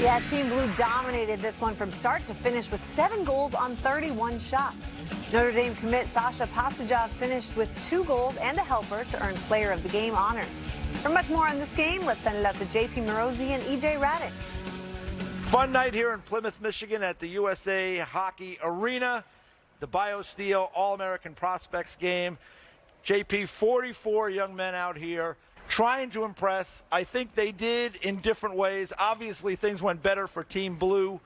Yeah, Team Blue dominated this one from start to finish with 7 goals on 31 shots. Notre Dame commit Sasha Pastujov finished with 2 goals and a helper to earn Player of the Game honors. For much more on this game, let's send it up to JP Morosi and EJ Raddick. Fun night here in Plymouth, Michigan at the USA Hockey Arena. The Biosteel All-American Prospects game. JP, 44 young men out here trying to impress. I think they did in different ways. Obviously, things went better for Team Blue.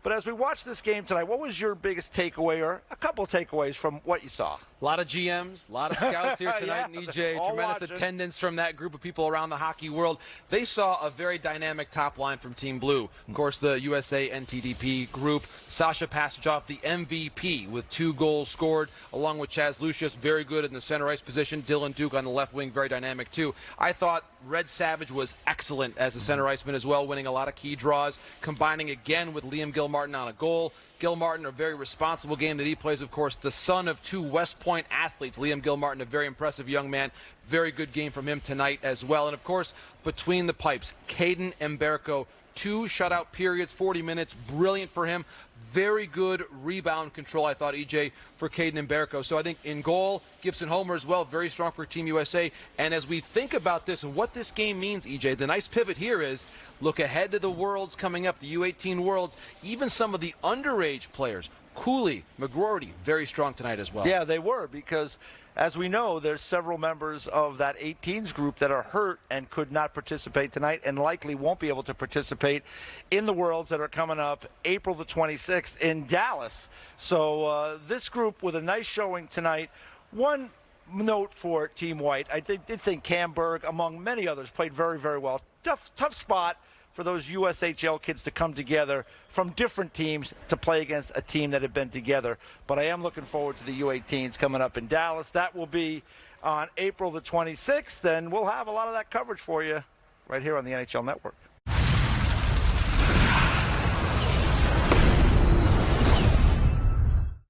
But as we watch this game tonight, what was your biggest takeaway or a couple of takeaways from what you saw? A lot of GMs, a lot of scouts here tonight in EJ. Tremendous watching. Attendance from that group of people around the hockey world. They saw a very dynamic top line from Team Blue. Of course, the USA NTDP group. Sasha Pastujov, the MVP, with 2 goals scored, along with Chaz Lucius, very good in the center ice position. Dylan Duke on the left wing, very dynamic too. I thought Red Savage was excellent as a center iceman as well, winning a lot of key draws, combining again with Liam Gilmartin on a goal. Gilmartin, a very responsible game that he plays, of course, the son of 2 West Point athletes. Liam Gilmartin, a very impressive young man. Very good game from him tonight as well. And, of course, between the pipes, Caden Mbereko, 2 shutout periods, 40 minutes, brilliant for him. Very good rebound control, I thought, EJ, for Caden Mbereko. So I think in goal, Gibson Homer as well, very strong for Team USA. And as we think about this and what this game means, EJ, the nice pivot here is look ahead to the Worlds coming up, the U18 Worlds. Even some of the underage players, Cooley, McGroarty, very strong tonight as well. Yeah, they were, because as we know, there's several members of that 18s group that are hurt and could not participate tonight and likely won't be able to participate in the Worlds that are coming up April the 26th in Dallas. So this group with a nice showing tonight. One note for Team White, I did think Camberg, among many others, played very, very well. Tough spot for those USHL kids to come together from different teams to play against a team that had been together. But I am looking forward to the U18s coming up in Dallas. That will be on April the 26th, and we'll have a lot of that coverage for you right here on the NHL Network.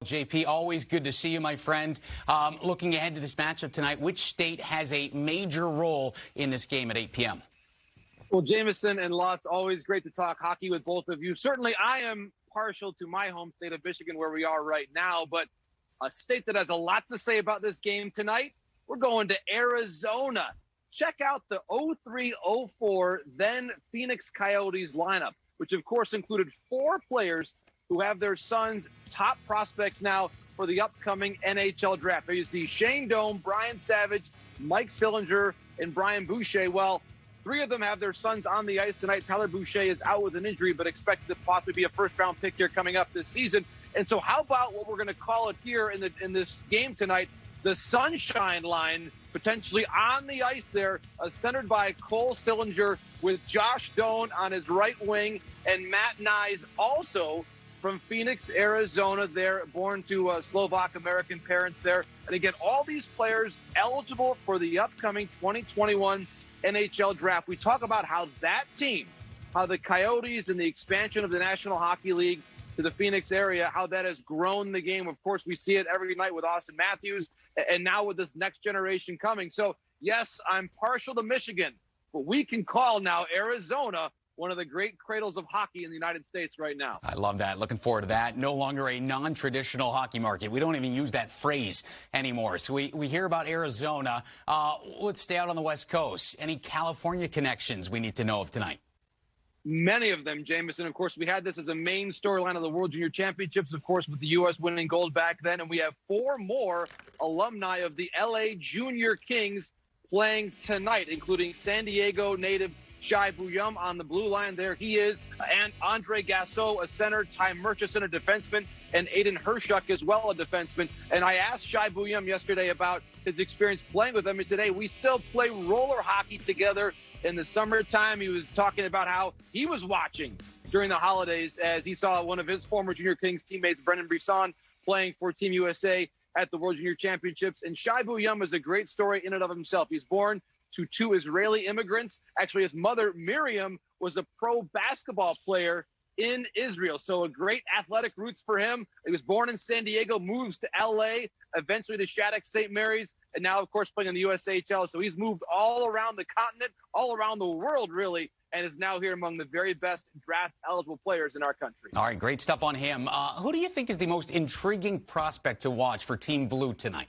JP, always good to see you, my friend. Looking ahead to this matchup tonight, which state has a major role in this game at 8 p.m.? Well, Jameson and Lutz, always great to talk hockey with both of you. Certainly, I am partial to my home state of Michigan, where we are right now, but a state that has a lot to say about this game tonight, we're going to Arizona. Check out the 03-04 then Phoenix Coyotes lineup, which, of course, included 4 players who have their sons top prospects now for the upcoming NHL draft. There you see Shane Doan, Brian Savage, Mike Sillinger, and Brian Boucher. Well, 3 of them have their sons on the ice tonight. Tyler Boucher is out with an injury, but expected to possibly be a first-round pick here coming up this season. And so how about what we're going to call it here in this game tonight, the Sunshine Line, potentially on the ice there, centered by Cole Sillinger with Josh Doan on his right wing, and Matt Nyes also from Phoenix, Arizona. They're born to Slovak-American parents there. And again, all these players eligible for the upcoming 2021 NHL draft. We talk about how that team, how the Coyotes and the expansion of the National Hockey League to the Phoenix area, how that has grown the game. Of course, we see it every night with Austin Matthews, and now with this next generation coming. So, yes, I'm partial to Michigan, but we can call now Arizona one of the great cradles of hockey in the United States right now. I love that. Looking forward to that. No longer a non-traditional hockey market. We don't even use that phrase anymore. So we hear about Arizona. Let's stay out on the West Coast. Any California connections we need to know of tonight? Many of them, Jameson. Of course, we had this as a main storyline of the World Junior Championships, of course, with the U.S. winning gold back then. And we have 4 more alumni of the L.A. Junior Kings playing tonight, including San Diego native Shai Buyum on the blue line. There he is. And Andre Gasso, a center, Ty Murchison, a defenseman, and Aiden Hershuk as well, a defenseman. And I asked Shai Buyum yesterday about his experience playing with them. He said, hey, we still play roller hockey together in the summertime. He was talking about how he was watching during the holidays as he saw one of his former Junior Kings teammates, Brendan Brisson, playing for Team USA at the World Junior Championships. And Shai Buyum is a great story in and of himself. He's born to 2 Israeli immigrants. Actually, his mother, Miriam, was a pro basketball player in Israel. So a great athletic roots for him. He was born in San Diego, moves to L.A., eventually to Shattuck St. Mary's, and now, of course, playing in the USHL. So he's moved all around the continent, all around the world, really, and is now here among the very best draft-eligible players in our country. All right, great stuff on him. Who do you think is the most intriguing prospect to watch for Team Blue tonight?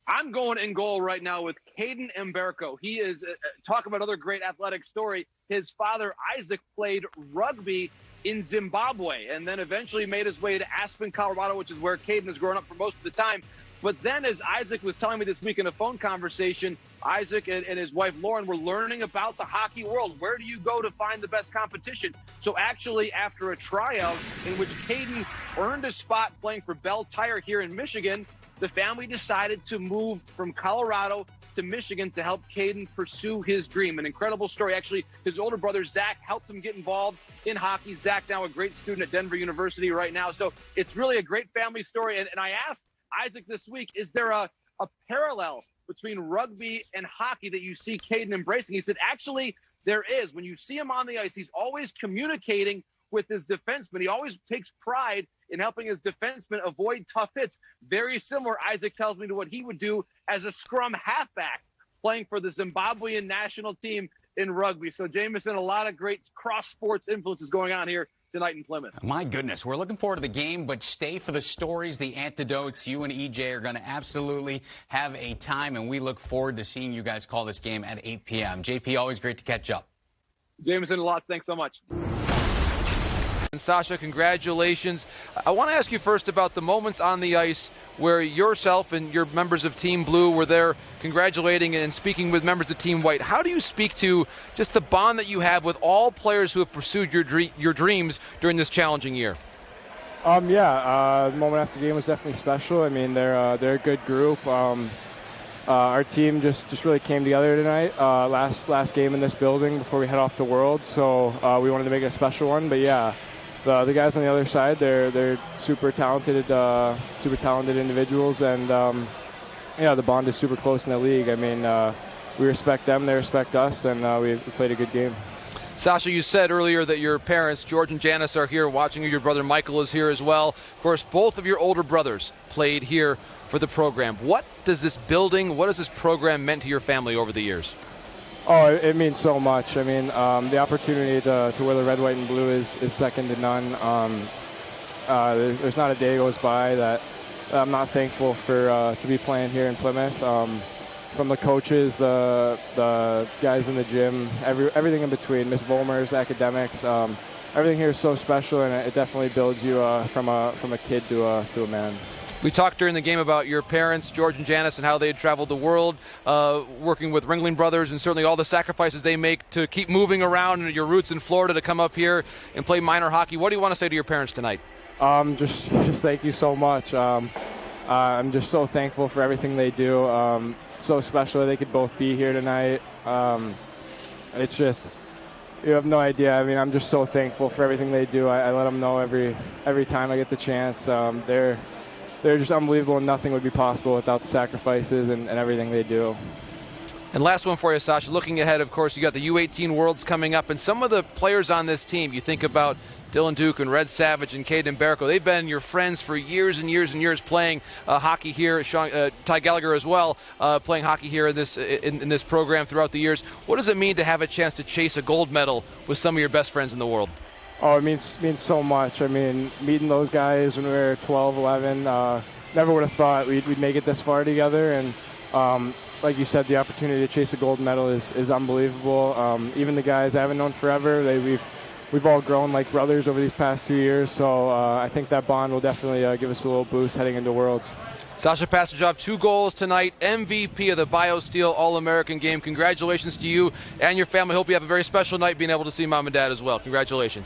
I'm going in goal right now with Caden Mbereko. He is, talk about another great athletic story. His father, Isaac, played rugby in Zimbabwe and then eventually made his way to Aspen, Colorado, which is where Caden has grown up for most of the time. But then, as Isaac was telling me this week in a phone conversation, Isaac and his wife, Lauren, were learning about the hockey world. Where do you go to find the best competition? So actually, after a tryout in which Caden earned a spot playing for Bell Tire here in Michigan, the family decided to move from Colorado to Michigan to help Caden pursue his dream. An incredible story. Actually, his older brother, Zach, helped him get involved in hockey. Zach, now a great student at Denver University right now. So it's really a great family story. And I asked Isaac this week, is there a parallel between rugby and hockey that you see Caden embracing? He said, actually, there is. When you see him on the ice, he's always communicating with his defenseman. He always takes pride in helping his defenseman avoid tough hits. Very similar, Isaac tells me, to what he would do as a scrum halfback playing for the Zimbabwean national team in rugby. So, Jameson, a lot of great cross-sports influences going on here tonight in Plymouth. My goodness, we're looking forward to the game, but stay for the stories, the antidotes. You and EJ are going to absolutely have a time, and we look forward to seeing you guys call this game at 8 p.m. JP, always great to catch up. Jameson, lots. Thanks so much. And Sasha, congratulations. I want to ask you first about the moments on the ice where yourself and your members of Team Blue were there congratulating and speaking with members of Team White. How do you speak to just the bond that you have with all players who have pursued your dreams during this challenging year? The moment after game was definitely special. I mean, they're a good group. Our team just really came together tonight. Last game in this building before we head off to Worlds, so we wanted to make it a special one. But yeah, the guys on the other side, they're super talented individuals, and the bond is super close in the league. I mean, we respect them, they respect us, and we played a good game. Sasha, you said earlier that your parents, George and Janice, are here watching you. Your brother Michael is here as well. Of course, both of your older brothers played here for the program. What does this program meant to your family over the years? Oh, it means so much. I mean, the opportunity to wear the red, white, and blue is second to none. There's not a day goes by that I'm not thankful for to be playing here in Plymouth. From the coaches, the guys in the gym, everything in between, Miss Volmers, academics, everything here is so special, and it definitely builds you from a kid to a man. We talked during the game about your parents, George and Janice, and how they had traveled the world, working with Ringling Brothers, and certainly all the sacrifices they make to keep moving around, and your roots in Florida to come up here and play minor hockey. What do you want to say to your parents tonight? Just thank you so much. I'm just so thankful for everything they do. So special that they could both be here tonight. It's just, you have no idea. I mean, I'm just so thankful for everything they do. I let them know every time I get the chance. They're just unbelievable, and nothing would be possible without the sacrifices and everything they do. And last one for you, Sasha. Looking ahead, of course, you got the U18 Worlds coming up, and some of the players on this team, you think about Dylan Duke and Red Savage and Caden Mbereko. They've been your friends for years and years and years playing hockey here. Ty Gallagher as well, playing hockey here in this program throughout the years. What does it mean to have a chance to chase a gold medal with some of your best friends in the world? Oh, it means so much. I mean, meeting those guys when we were 12, 11, never would have thought we'd make it this far together. And like you said, the opportunity to chase a gold medal is unbelievable. Even the guys I haven't known forever, we've all grown like brothers over these past 2 years. So I think that bond will definitely give us a little boost heading into Worlds. Sasha Pastujov, 2 goals tonight, MVP of the Biosteel All-American Game. Congratulations to you and your family. Hope you have a very special night being able to see Mom and Dad as well. Congratulations.